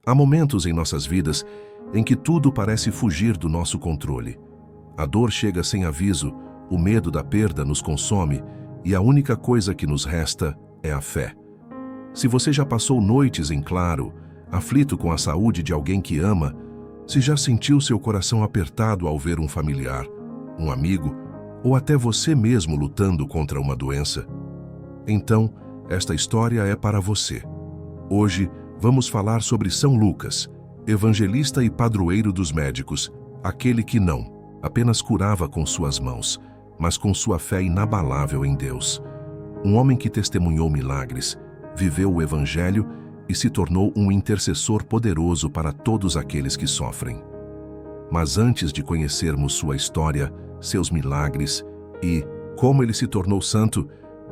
Há momentos em nossas vidas em que tudo parece fugir do nosso controle. A dor chega sem aviso, o medo da perda nos consome e a única coisa que nos resta é a fé. Se você já passou noites em claro, aflito com a saúde de alguém que ama, se já sentiu seu coração apertado ao ver um familiar, um amigo ou até você mesmo lutando contra uma doença, então esta história é para você. Hoje vamos falar sobre São Lucas, evangelista e padroeiro dos médicos, aquele que não apenas curava com suas mãos, mas com sua fé inabalável em Deus. Um homem que testemunhou milagres, viveu o Evangelho e se tornou um intercessor poderoso para todos aqueles que sofrem. Mas antes de conhecermos sua história, seus milagres e como ele se tornou santo,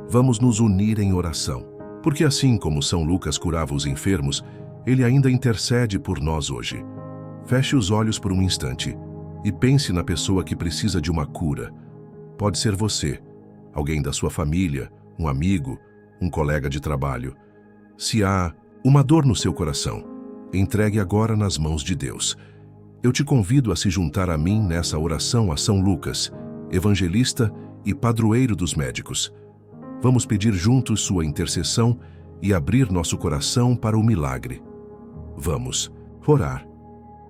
vamos nos unir em oração. Porque assim como São Lucas curava os enfermos, ele ainda intercede por nós hoje. Feche os olhos por um instante e pense na pessoa que precisa de uma cura. Pode ser você, alguém da sua família, um amigo, um colega de trabalho. Se há uma dor no seu coração, entregue agora nas mãos de Deus. Eu te convido a se juntar a mim nessa oração a São Lucas, evangelista e padroeiro dos médicos. Vamos pedir juntos sua intercessão e abrir nosso coração para o milagre. Vamos orar.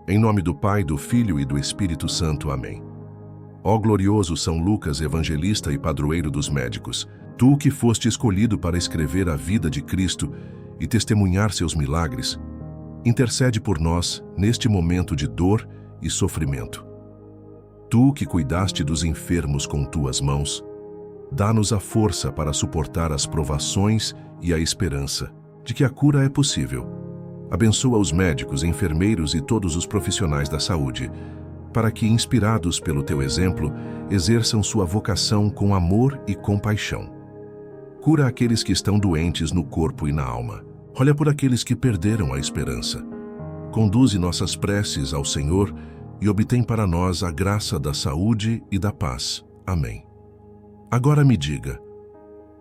Em nome do Pai, do Filho e do Espírito Santo. Amém. Ó glorioso São Lucas, evangelista e padroeiro dos médicos, tu que foste escolhido para escrever a vida de Cristo e testemunhar seus milagres, intercede por nós neste momento de dor e sofrimento. Tu que cuidaste dos enfermos com tuas mãos, dá-nos a força para suportar as provações e a esperança de que a cura é possível. Abençoa os médicos, enfermeiros e todos os profissionais da saúde, para que, inspirados pelo teu exemplo, exerçam sua vocação com amor e compaixão. Cura aqueles que estão doentes no corpo e na alma. Olha por aqueles que perderam a esperança. Conduze nossas preces ao Senhor e obtém para nós a graça da saúde e da paz. Amém. Agora me diga,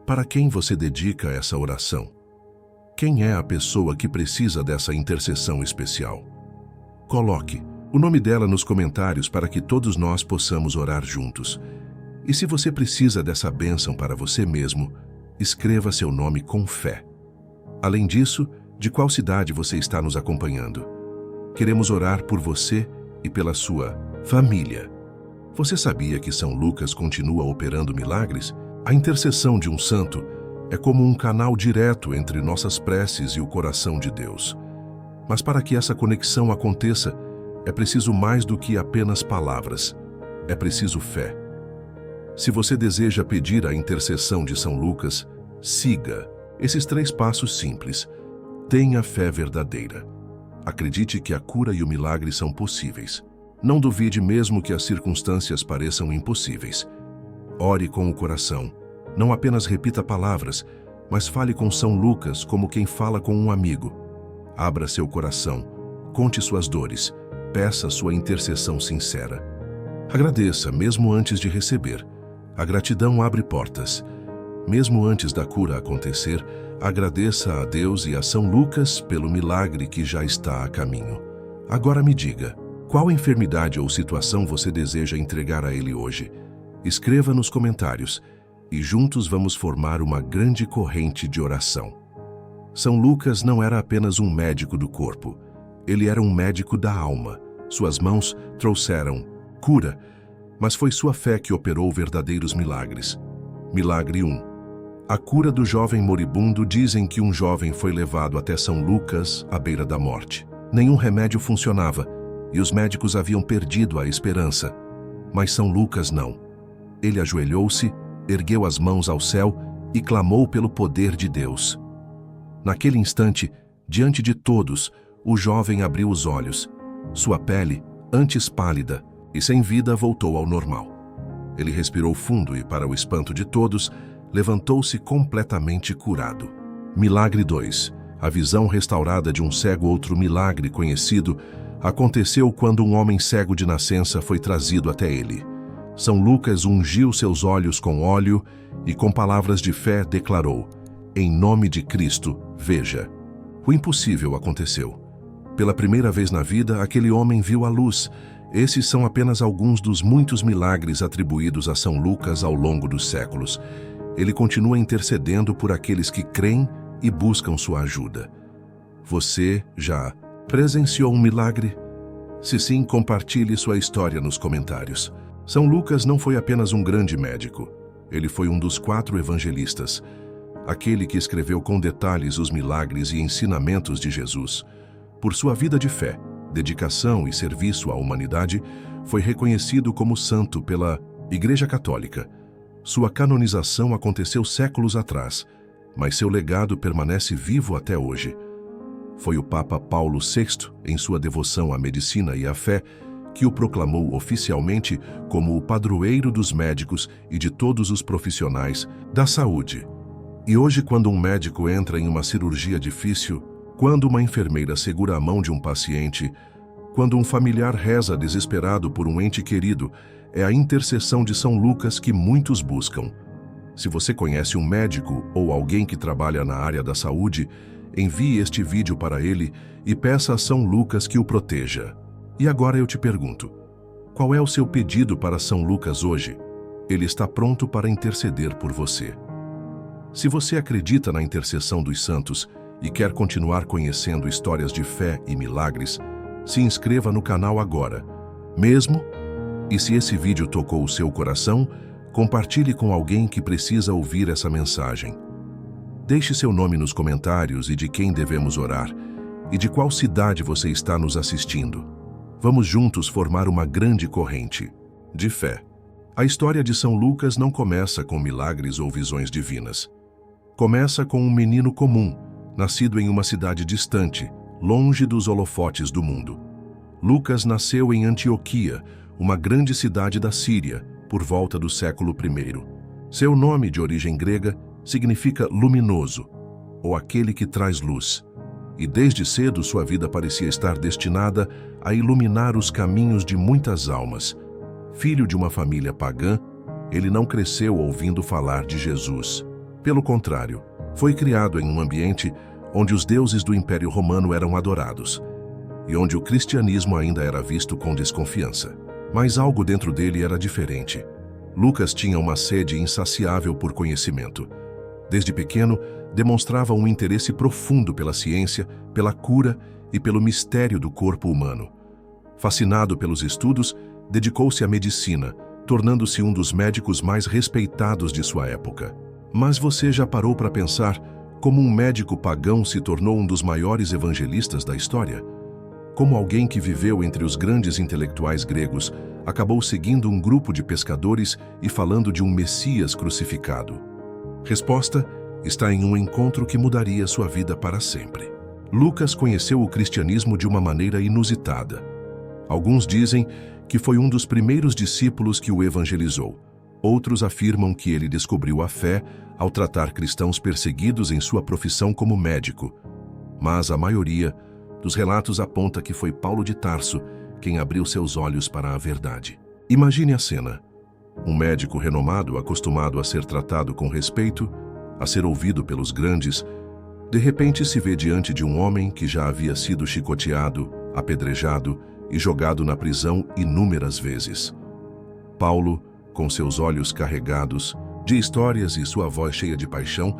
para quem você dedica essa oração? Quem é a pessoa que precisa dessa intercessão especial? Coloque o nome dela nos comentários para que todos nós possamos orar juntos. E se você precisa dessa bênção para você mesmo, escreva seu nome com fé. Além disso, de qual cidade você está nos acompanhando? Queremos orar por você e pela sua família. Você sabia que São Lucas continua operando milagres? A intercessão de um santo é como um canal direto entre nossas preces e o coração de Deus. Mas para que essa conexão aconteça, é preciso mais do que apenas palavras. É preciso fé. Se você deseja pedir a intercessão de São Lucas, siga esses 3 passos simples. Tenha fé verdadeira. Acredite que a cura e o milagre são possíveis. Não duvide mesmo que as circunstâncias pareçam impossíveis. Ore com o coração. Não apenas repita palavras, mas fale com São Lucas como quem fala com um amigo. Abra seu coração, conte suas dores, peça sua intercessão sincera. Agradeça mesmo antes de receber. A gratidão abre portas. Mesmo antes da cura acontecer, agradeça a Deus e a São Lucas pelo milagre que já está a caminho. Agora me diga, qual enfermidade ou situação você deseja entregar a Ele hoje? Escreva nos comentários e juntos vamos formar uma grande corrente de oração. São Lucas não era apenas um médico do corpo, ele era um médico da alma. Suas mãos trouxeram cura, mas foi sua fé que operou verdadeiros milagres. Milagre 1. A cura do jovem moribundo. Dizem que um jovem foi levado até São Lucas à beira da morte. Nenhum remédio funcionava e os médicos haviam perdido a esperança. Mas São Lucas não. Ele ajoelhou-se, ergueu as mãos ao céu e clamou pelo poder de Deus. Naquele instante, diante de todos, o jovem abriu os olhos. Sua pele, antes pálida e sem vida, voltou ao normal. Ele respirou fundo e, para o espanto de todos, levantou-se completamente curado. Milagre 2. A visão restaurada de um cego. Outro milagre conhecido aconteceu quando um homem cego de nascença foi trazido até ele. São Lucas ungiu seus olhos com óleo e, com palavras de fé, declarou: em nome de Cristo, veja. O impossível aconteceu. Pela primeira vez na vida, aquele homem viu a luz. Esses são apenas alguns dos muitos milagres atribuídos a São Lucas ao longo dos séculos. Ele continua intercedendo por aqueles que creem e buscam sua ajuda. Você já presenciou um milagre? Se sim, compartilhe sua história nos comentários. São Lucas não foi apenas um grande médico. Ele foi um dos 4 evangelistas, aquele que escreveu com detalhes os milagres e ensinamentos de Jesus. Por sua vida de fé, dedicação e serviço à humanidade, foi reconhecido como santo pela Igreja Católica. Sua canonização aconteceu séculos atrás, mas seu legado permanece vivo até hoje. Foi o Papa Paulo VI, em sua devoção à medicina e à fé, que o proclamou oficialmente como o padroeiro dos médicos e de todos os profissionais da saúde. E hoje, quando um médico entra em uma cirurgia difícil, quando uma enfermeira segura a mão de um paciente, quando um familiar reza desesperado por um ente querido, é a intercessão de São Lucas que muitos buscam. Se você conhece um médico ou alguém que trabalha na área da saúde, envie este vídeo para ele e peça a São Lucas que o proteja. E agora eu te pergunto, qual é o seu pedido para São Lucas hoje? Ele está pronto para interceder por você. Se você acredita na intercessão dos santos e quer continuar conhecendo histórias de fé e milagres, se inscreva no canal agora, mesmo. E se esse vídeo tocou o seu coração, compartilhe com alguém que precisa ouvir essa mensagem. Deixe seu nome nos comentários e de quem devemos orar, e de qual cidade você está nos assistindo. Vamos juntos formar uma grande corrente de fé. A história de São Lucas não começa com milagres ou visões divinas. Começa com um menino comum, nascido em uma cidade distante, longe dos holofotes do mundo. Lucas nasceu em Antioquia, uma grande cidade da Síria, por volta do século I. Seu nome, de origem grega, significa luminoso, ou aquele que traz luz. E desde cedo sua vida parecia estar destinada a iluminar os caminhos de muitas almas. Filho de uma família pagã, ele não cresceu ouvindo falar de Jesus. Pelo contrário, foi criado em um ambiente onde os deuses do Império Romano eram adorados, e onde o cristianismo ainda era visto com desconfiança. Mas algo dentro dele era diferente. Lucas tinha uma sede insaciável por conhecimento. Desde pequeno, demonstrava um interesse profundo pela ciência, pela cura e pelo mistério do corpo humano. Fascinado pelos estudos, dedicou-se à medicina, tornando-se um dos médicos mais respeitados de sua época. Mas você já parou para pensar como um médico pagão se tornou um dos maiores evangelistas da história? Como alguém que viveu entre os grandes intelectuais gregos, acabou seguindo um grupo de pescadores e falando de um Messias crucificado? Resposta está em um encontro que mudaria sua vida para sempre. Lucas conheceu o cristianismo de uma maneira inusitada. Alguns dizem que foi um dos primeiros discípulos que o evangelizou. Outros afirmam que ele descobriu a fé ao tratar cristãos perseguidos em sua profissão como médico. Mas a maioria dos relatos aponta que foi Paulo de Tarso quem abriu seus olhos para a verdade. Imagine a cena. Um médico renomado, acostumado a ser tratado com respeito, a ser ouvido pelos grandes, de repente se vê diante de um homem que já havia sido chicoteado, apedrejado e jogado na prisão inúmeras vezes. Paulo, com seus olhos carregados de histórias e sua voz cheia de paixão,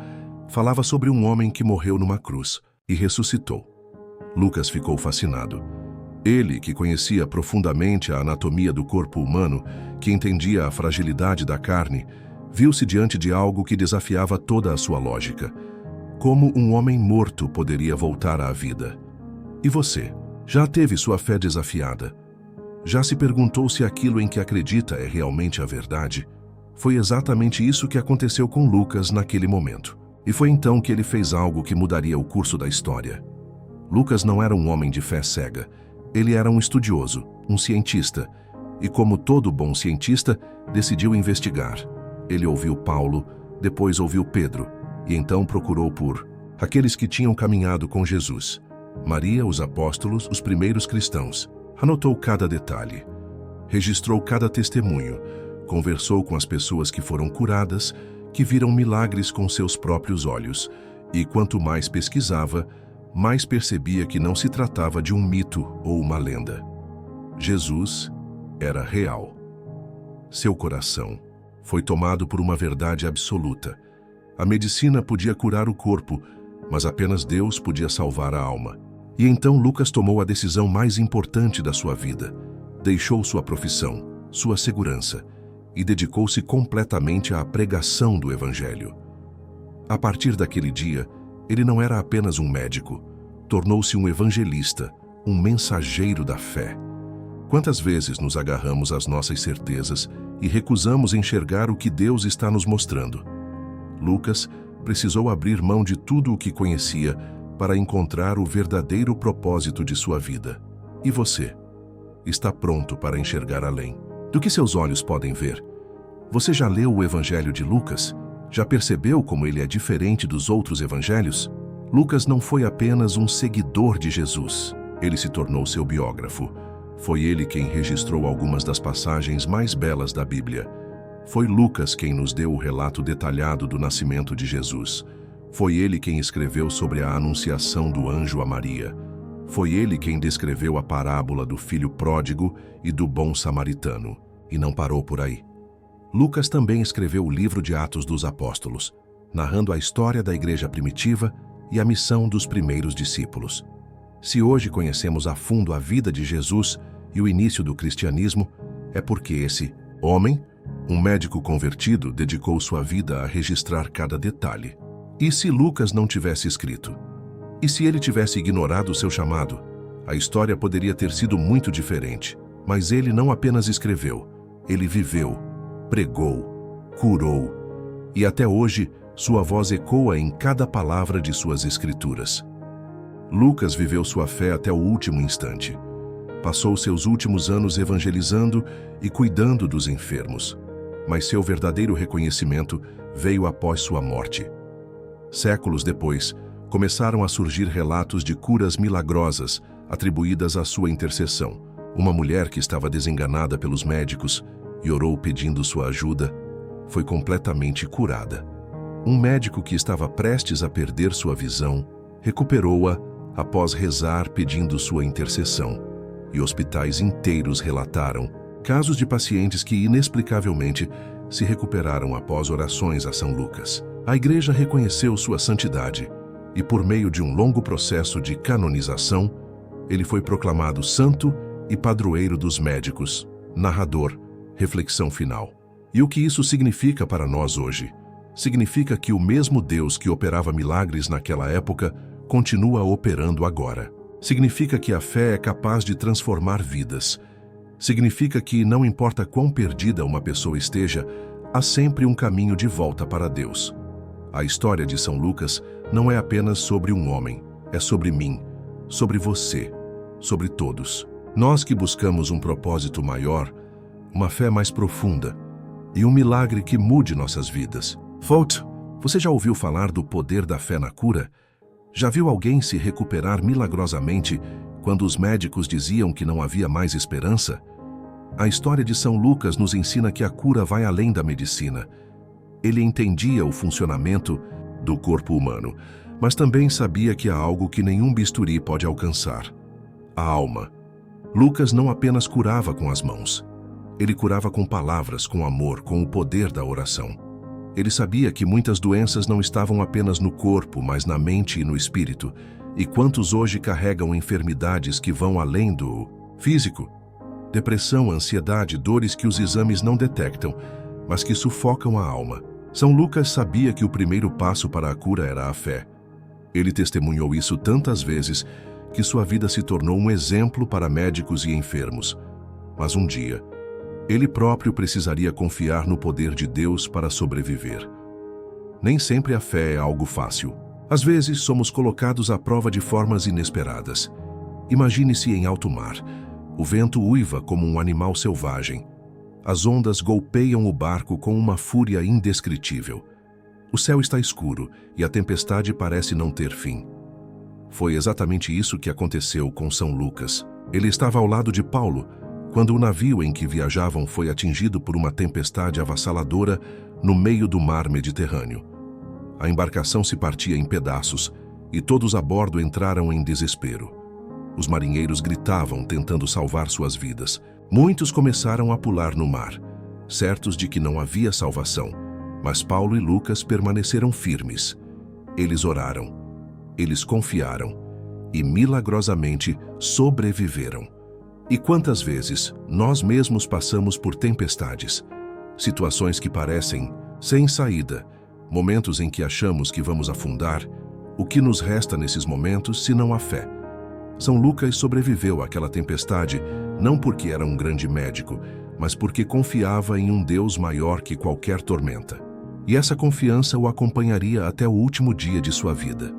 falava sobre um homem que morreu numa cruz e ressuscitou. Lucas ficou fascinado. Ele, que conhecia profundamente a anatomia do corpo humano, que entendia a fragilidade da carne, viu-se diante de algo que desafiava toda a sua lógica. Como um homem morto poderia voltar à vida? E você, já teve sua fé desafiada? Já se perguntou se aquilo em que acredita é realmente a verdade? Foi exatamente isso que aconteceu com Lucas naquele momento. E foi então que ele fez algo que mudaria o curso da história. Lucas não era um homem de fé cega. Ele era um estudioso, um cientista, e como todo bom cientista, decidiu investigar. Ele ouviu Paulo, depois ouviu Pedro, e então procurou por aqueles que tinham caminhado com Jesus. Maria, os apóstolos, os primeiros cristãos. Anotou cada detalhe, registrou cada testemunho, conversou com as pessoas que foram curadas, que viram milagres com seus próprios olhos, e quanto mais pesquisava, mais percebia que não se tratava de um mito ou uma lenda. Jesus era real. Seu coração foi tomado por uma verdade absoluta. A medicina podia curar o corpo, mas apenas Deus podia salvar a alma. E então Lucas tomou a decisão mais importante da sua vida. Deixou sua profissão, sua segurança, e dedicou-se completamente à pregação do Evangelho. A partir daquele dia, ele não era apenas um médico, tornou-se um evangelista, um mensageiro da fé. Quantas vezes nos agarramos às nossas certezas e recusamos enxergar o que Deus está nos mostrando? Lucas precisou abrir mão de tudo o que conhecia para encontrar o verdadeiro propósito de sua vida. E você? Está pronto para enxergar além do que seus olhos podem ver? Você já leu o Evangelho de Lucas? Já percebeu como ele é diferente dos outros evangelhos? Lucas não foi apenas um seguidor de Jesus. Ele se tornou seu biógrafo. Foi ele quem registrou algumas das passagens mais belas da Bíblia. Foi Lucas quem nos deu o relato detalhado do nascimento de Jesus. Foi ele quem escreveu sobre a anunciação do anjo a Maria. Foi ele quem descreveu a parábola do filho pródigo e do bom samaritano. E não parou por aí. Lucas também escreveu o livro de Atos dos Apóstolos, narrando a história da igreja primitiva e a missão dos primeiros discípulos. Se hoje conhecemos a fundo a vida de Jesus e o início do cristianismo, é porque esse homem, um médico convertido, dedicou sua vida a registrar cada detalhe. E se Lucas não tivesse escrito? E se ele tivesse ignorado seu chamado? A história poderia ter sido muito diferente, mas ele não apenas escreveu, ele viveu, pregou, curou, e até hoje sua voz ecoa em cada palavra de suas escrituras. Lucas viveu sua fé até o último instante. Passou seus últimos anos evangelizando e cuidando dos enfermos, mas seu verdadeiro reconhecimento veio após sua morte. Séculos depois, começaram a surgir relatos de curas milagrosas atribuídas à sua intercessão. Uma mulher que estava desenganada pelos médicos e orou pedindo sua ajuda, foi completamente curada. Um médico que estava prestes a perder sua visão, recuperou-a após rezar pedindo sua intercessão. E hospitais inteiros relataram casos de pacientes que inexplicavelmente se recuperaram após orações a São Lucas. A igreja reconheceu sua santidade e, por meio de um longo processo de canonização, ele foi proclamado santo e padroeiro dos médicos. Narrador, reflexão final. E o que isso significa para nós hoje? Significa que o mesmo Deus que operava milagres naquela época continua operando agora. Significa que a fé é capaz de transformar vidas. Significa que, não importa quão perdida uma pessoa esteja, há sempre um caminho de volta para Deus. A história de São Lucas não é apenas sobre um homem, é sobre mim, sobre você, sobre todos. Nós que buscamos um propósito maior, uma fé mais profunda e um milagre que mude nossas vidas. Folt, você já ouviu falar do poder da fé na cura? Já viu alguém se recuperar milagrosamente quando os médicos diziam que não havia mais esperança? A história de São Lucas nos ensina que a cura vai além da medicina. Ele entendia o funcionamento do corpo humano, mas também sabia que há algo que nenhum bisturi pode alcançar: a alma. Lucas não apenas curava com as mãos. Ele curava com palavras, com amor, com o poder da oração. Ele sabia que muitas doenças não estavam apenas no corpo, mas na mente e no espírito. E quantos hoje carregam enfermidades que vão além do físico? Depressão, ansiedade, dores que os exames não detectam, mas que sufocam a alma. São Lucas sabia que o primeiro passo para a cura era a fé. Ele testemunhou isso tantas vezes que sua vida se tornou um exemplo para médicos e enfermos. Mas um dia, ele próprio precisaria confiar no poder de Deus para sobreviver. Nem sempre a fé é algo fácil. Às vezes, somos colocados à prova de formas inesperadas. Imagine-se em alto mar. O vento uiva como um animal selvagem. As ondas golpeiam o barco com uma fúria indescritível. O céu está escuro e a tempestade parece não ter fim. Foi exatamente isso que aconteceu com São Lucas. Ele estava ao lado de Paulo, quando o navio em que viajavam foi atingido por uma tempestade avassaladora no meio do mar Mediterrâneo. A embarcação se partia em pedaços e todos a bordo entraram em desespero. Os marinheiros gritavam, tentando salvar suas vidas. Muitos começaram a pular no mar, certos de que não havia salvação, mas Paulo e Lucas permaneceram firmes. Eles oraram, eles confiaram e milagrosamente sobreviveram. E quantas vezes nós mesmos passamos por tempestades, situações que parecem sem saída, momentos em que achamos que vamos afundar? O que nos resta nesses momentos senão a fé? São Lucas sobreviveu àquela tempestade não porque era um grande médico, mas porque confiava em um Deus maior que qualquer tormenta. E essa confiança o acompanharia até o último dia de sua vida.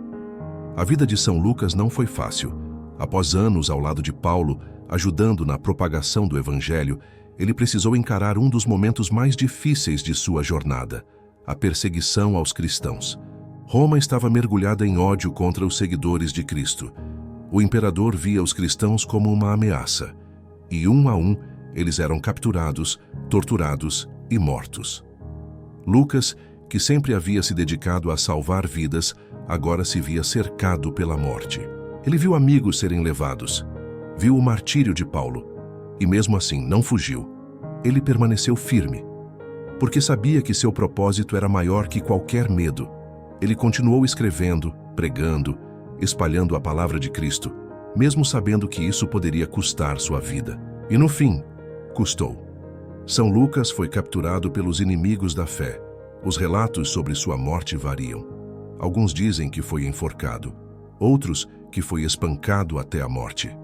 A vida de São Lucas não foi fácil. Após anos ao lado de Paulo, ajudando na propagação do Evangelho, ele precisou encarar um dos momentos mais difíceis de sua jornada: a perseguição aos cristãos. Roma estava mergulhada em ódio contra os seguidores de Cristo. O imperador via os cristãos como uma ameaça, e um a um eles eram capturados, torturados e mortos. Lucas, que sempre havia se dedicado a salvar vidas, agora se via cercado pela morte. Ele viu amigos serem levados, viu o martírio de Paulo, e mesmo assim não fugiu. Ele permaneceu firme, porque sabia que seu propósito era maior que qualquer medo. Ele continuou escrevendo, pregando, espalhando a palavra de Cristo, mesmo sabendo que isso poderia custar sua vida. E no fim, custou. São Lucas foi capturado pelos inimigos da fé. Os relatos sobre sua morte variam. Alguns dizem que foi enforcado, outros que foi espancado até a morte.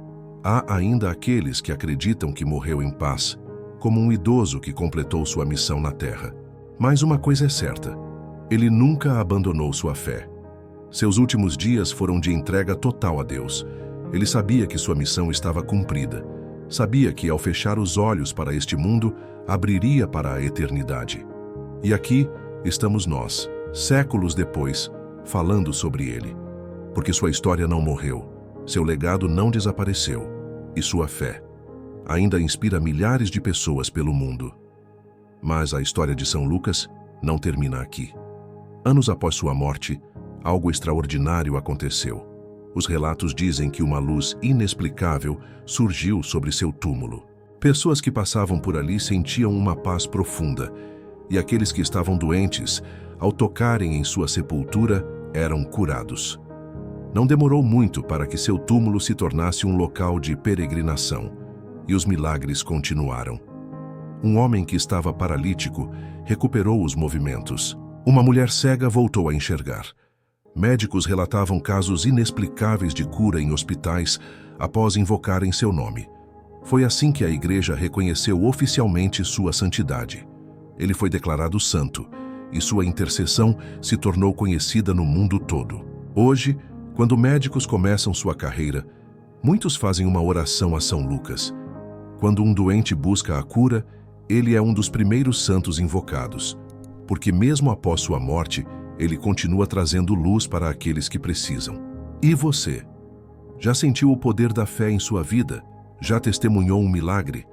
Há ainda aqueles que acreditam que morreu em paz, como um idoso que completou sua missão na terra. Mas uma coisa é certa: ele nunca abandonou sua fé. Seus últimos dias foram de entrega total a Deus. Ele sabia que sua missão estava cumprida. Sabia que, ao fechar os olhos para este mundo, abriria para a eternidade. E aqui estamos nós, séculos depois, falando sobre ele. Porque sua história não morreu, seu legado não desapareceu, e sua fé ainda inspira milhares de pessoas pelo mundo. Mas a história de São Lucas não termina aqui. Anos após sua morte, algo extraordinário aconteceu. Os relatos dizem que uma luz inexplicável surgiu sobre seu túmulo. Pessoas que passavam por ali sentiam uma paz profunda, e aqueles que estavam doentes, ao tocarem em sua sepultura, eram curados. Não demorou muito para que seu túmulo se tornasse um local de peregrinação, e os milagres continuaram. Um homem que estava paralítico recuperou os movimentos. Uma mulher cega voltou a enxergar. Médicos relatavam casos inexplicáveis de cura em hospitais após invocarem seu nome. Foi assim que a Igreja reconheceu oficialmente sua santidade. Ele foi declarado santo, e sua intercessão se tornou conhecida no mundo todo. Hoje, quando médicos começam sua carreira, muitos fazem uma oração a São Lucas. Quando um doente busca a cura, ele é um dos primeiros santos invocados, porque mesmo após sua morte, ele continua trazendo luz para aqueles que precisam. E você? Já sentiu o poder da fé em sua vida? Já testemunhou um milagre?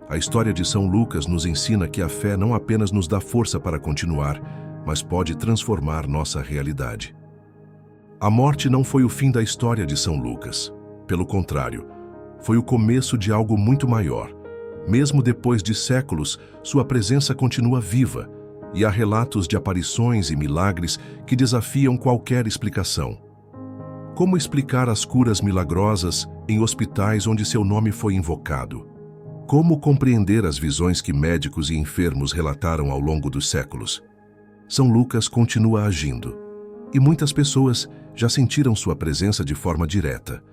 A história de São Lucas nos ensina que a fé não apenas nos dá força para continuar, mas pode transformar nossa realidade. A morte não foi o fim da história de São Lucas. Pelo contrário, foi o começo de algo muito maior. Mesmo depois de séculos, sua presença continua viva, e há relatos de aparições e milagres que desafiam qualquer explicação. Como explicar as curas milagrosas em hospitais onde seu nome foi invocado? Como compreender as visões que médicos e enfermos relataram ao longo dos séculos? São Lucas continua agindo, e muitas pessoas já sentiram sua presença de forma direta.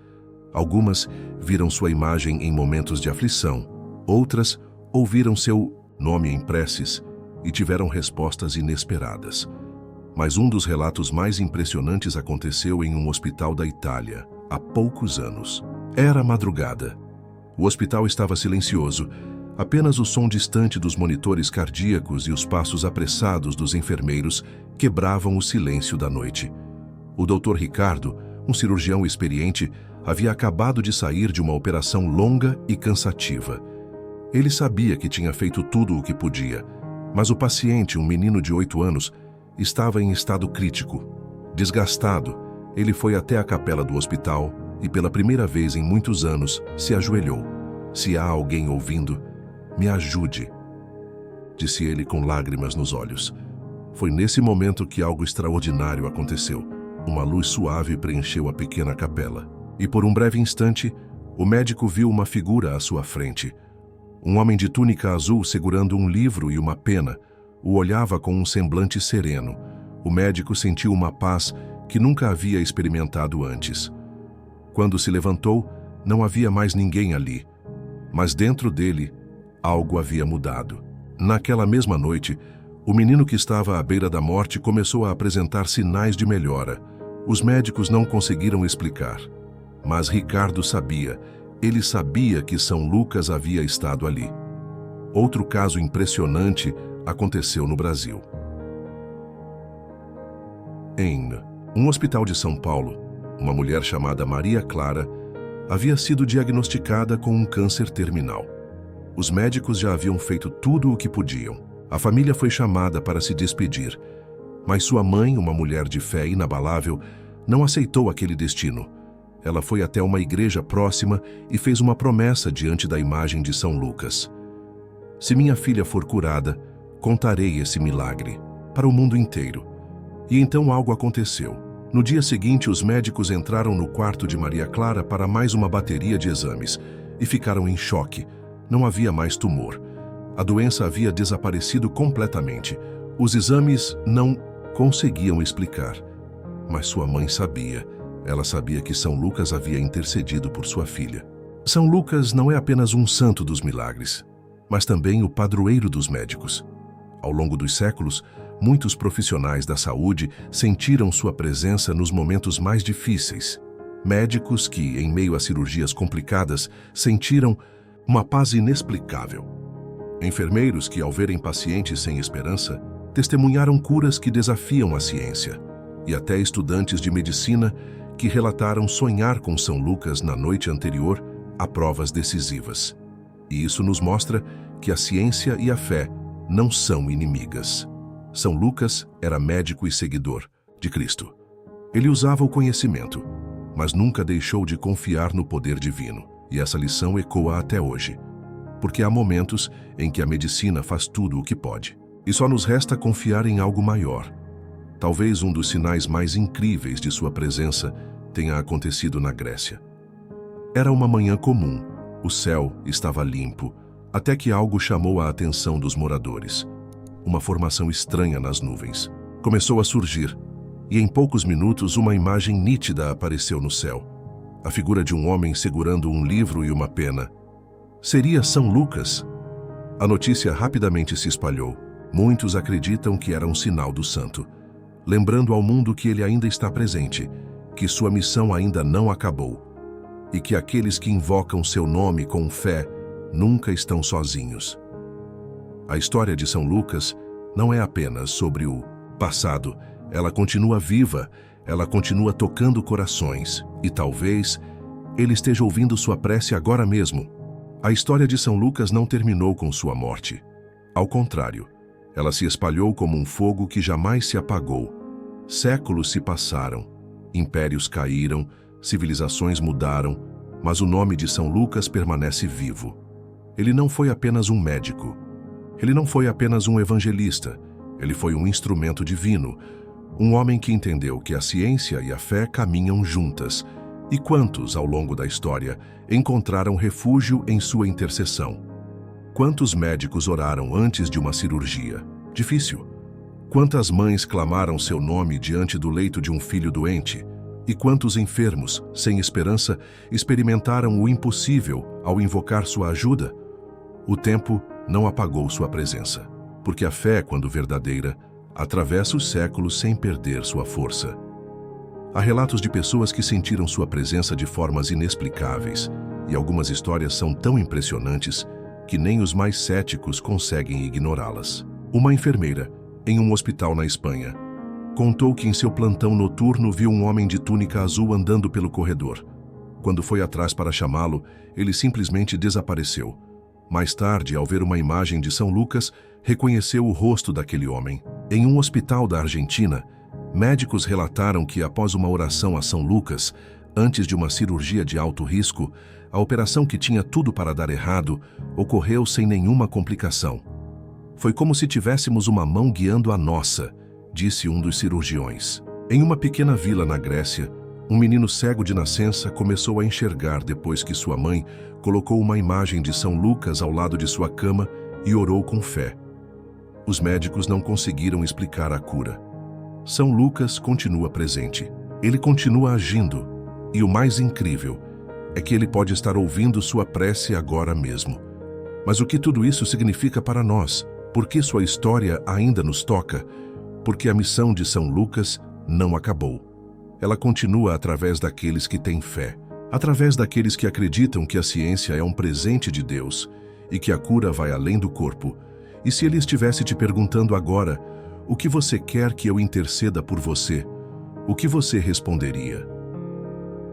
Algumas viram sua imagem em momentos de aflição, outras ouviram seu nome em preces e tiveram respostas inesperadas. Mas um dos relatos mais impressionantes aconteceu em um hospital da Itália, há poucos anos. Era madrugada. O hospital estava silencioso, apenas o som distante dos monitores cardíacos e os passos apressados dos enfermeiros quebravam o silêncio da noite. O Dr. Ricardo, um cirurgião experiente, havia acabado de sair de uma operação longa e cansativa. Ele sabia que tinha feito tudo o que podia, mas o paciente, um menino de 8 anos, estava em estado crítico, desgastado, Ele foi até a capela do hospital e, pela primeira vez em muitos anos, se ajoelhou. Se há alguém ouvindo, me ajude, disse ele com lágrimas nos olhos. Foi nesse momento que algo extraordinário aconteceu. Uma luz suave preencheu a pequena capela. E por um breve instante, o médico viu uma figura à sua frente. Um homem de túnica azul segurando um livro e uma pena. O olhava com um semblante sereno. O médico sentiu uma paz que nunca havia experimentado antes. Quando se levantou, não havia mais ninguém ali. Mas dentro dele, algo havia mudado. Naquela mesma noite, o menino que estava à beira da morte começou a apresentar sinais de melhora. Os médicos não conseguiram explicar. Mas Ricardo sabia. Ele sabia que São Lucas havia estado ali. Outro caso impressionante aconteceu no Brasil. Em um hospital de São Paulo, uma mulher chamada Maria Clara havia sido diagnosticada com um câncer terminal. Os médicos já haviam feito tudo o que podiam. A família foi chamada para se despedir, mas sua mãe, uma mulher de fé inabalável, não aceitou aquele destino. Ela foi até uma igreja próxima e fez uma promessa diante da imagem de São Lucas. Se minha filha for curada, contarei esse milagre para o mundo inteiro. E então algo aconteceu. No dia seguinte, os médicos entraram no quarto de Maria Clara para mais uma bateria de exames e ficaram em choque. Não havia mais tumor. A doença havia desaparecido completamente. Os exames não conseguiam explicar. Mas sua mãe sabia. Ela sabia que São Lucas havia intercedido por sua filha. São Lucas não é apenas um santo dos milagres, mas também o padroeiro dos médicos. Ao longo dos séculos, muitos profissionais da saúde sentiram sua presença nos momentos mais difíceis. Médicos que, em meio a cirurgias complicadas, sentiram uma paz inexplicável. Enfermeiros que, ao verem pacientes sem esperança, testemunharam curas que desafiam a ciência. E até estudantes de medicina que relataram sonhar com São Lucas na noite anterior a provas decisivas. E isso nos mostra que a ciência e a fé não são inimigas. São Lucas era médico e seguidor de Cristo. Ele usava o conhecimento, mas nunca deixou de confiar no poder divino. E essa lição ecoa até hoje. Porque há momentos em que a medicina faz tudo o que pode. E só nos resta confiar em algo maior. Talvez um dos sinais mais incríveis de sua presença tenha acontecido na Grécia. Era uma manhã comum. O céu estava limpo, até que algo chamou a atenção dos moradores. Uma formação estranha nas nuvens. Começou a surgir, e em poucos minutos uma imagem nítida apareceu no céu. A figura de um homem segurando um livro e uma pena. Seria São Lucas? A notícia rapidamente se espalhou. Muitos acreditam que era um sinal do santo, lembrando ao mundo que ele ainda está presente, que sua missão ainda não acabou, e que aqueles que invocam seu nome com fé nunca estão sozinhos. A história de São Lucas não é apenas sobre o passado, ela continua viva, ela continua tocando corações, e talvez ele esteja ouvindo sua prece agora mesmo. A história de São Lucas não terminou com sua morte. Ao contrário, ela se espalhou como um fogo que jamais se apagou. Séculos se passaram, impérios caíram, civilizações mudaram, mas o nome de São Lucas permanece vivo. Ele não foi apenas um médico. Ele não foi apenas um evangelista. Ele foi um instrumento divino, um homem que entendeu que a ciência e a fé caminham juntas. E quantos, ao longo da história, encontraram refúgio em sua intercessão? Quantos médicos oraram antes de uma cirurgia difícil? Quantas mães clamaram seu nome diante do leito de um filho doente? E quantos enfermos, sem esperança, experimentaram o impossível ao invocar sua ajuda? O tempo não apagou sua presença, porque a fé, quando verdadeira, atravessa os séculos sem perder sua força. Há relatos de pessoas que sentiram sua presença de formas inexplicáveis, e algumas histórias são tão impressionantes que nem os mais céticos conseguem ignorá-las. Uma enfermeira, em um hospital na Espanha, contou que em seu plantão noturno viu um homem de túnica azul andando pelo corredor. Quando foi atrás para chamá-lo, ele simplesmente desapareceu. Mais tarde, ao ver uma imagem de São Lucas, reconheceu o rosto daquele homem. Em um hospital da Argentina, Médicos relataram que, após uma oração a São Lucas, antes de uma cirurgia de alto risco, a operação que tinha tudo para dar errado ocorreu sem nenhuma complicação. Foi como se tivéssemos uma mão guiando a nossa, disse um dos cirurgiões. Em uma pequena vila na Grécia, um menino cego de nascença começou a enxergar depois que sua mãe colocou uma imagem de São Lucas ao lado de sua cama e orou com fé. Os médicos não conseguiram explicar a cura. São Lucas continua presente. Ele continua agindo. E o mais incrível é que ele pode estar ouvindo sua prece agora mesmo. Mas o que tudo isso significa para nós? Por que sua história ainda nos toca? Porque a missão de São Lucas não acabou. Ela continua através daqueles que têm fé, através daqueles que acreditam que a ciência é um presente de Deus e que a cura vai além do corpo. E se ele estivesse te perguntando agora, o que você quer que eu interceda por você? O que você responderia?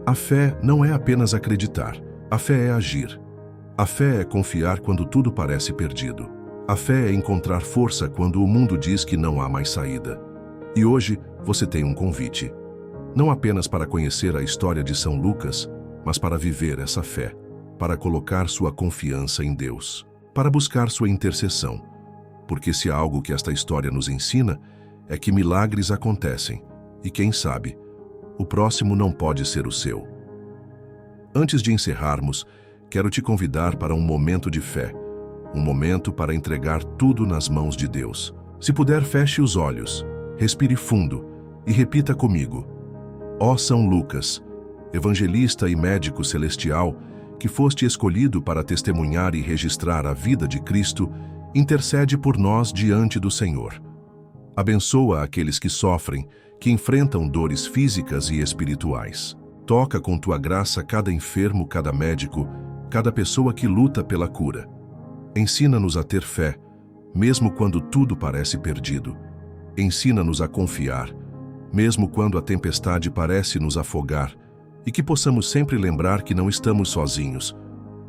A fé não é apenas acreditar. A fé é agir. A fé é confiar quando tudo parece perdido. A fé é encontrar força quando o mundo diz que não há mais saída. E hoje você tem um convite. Não apenas para conhecer a história de São Lucas, mas para viver essa fé, para colocar sua confiança em Deus, para buscar sua intercessão. Porque se há algo que esta história nos ensina, é que milagres acontecem, e quem sabe, o próximo não pode ser o seu. Antes de encerrarmos, quero te convidar para um momento de fé, um momento para entregar tudo nas mãos de Deus. Se puder, feche os olhos, respire fundo e repita comigo: Ó São Lucas, evangelista e médico celestial, que foste escolhido para testemunhar e registrar a vida de Cristo, intercede por nós diante do Senhor. Abençoa aqueles que sofrem, que enfrentam dores físicas e espirituais. Toca com tua graça cada enfermo, cada médico, cada pessoa que luta pela cura. Ensina-nos a ter fé, mesmo quando tudo parece perdido. Ensina-nos a confiar, mesmo quando a tempestade parece nos afogar, e que possamos sempre lembrar que não estamos sozinhos,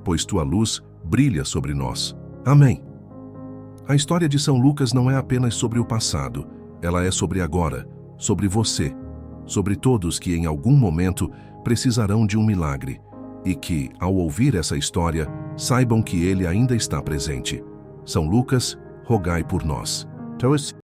pois tua luz brilha sobre nós. Amém. A história de São Lucas não é apenas sobre o passado, ela é sobre agora, sobre você, sobre todos que em algum momento precisarão de um milagre, e que, ao ouvir essa história, saibam que ele ainda está presente. São Lucas, rogai por nós.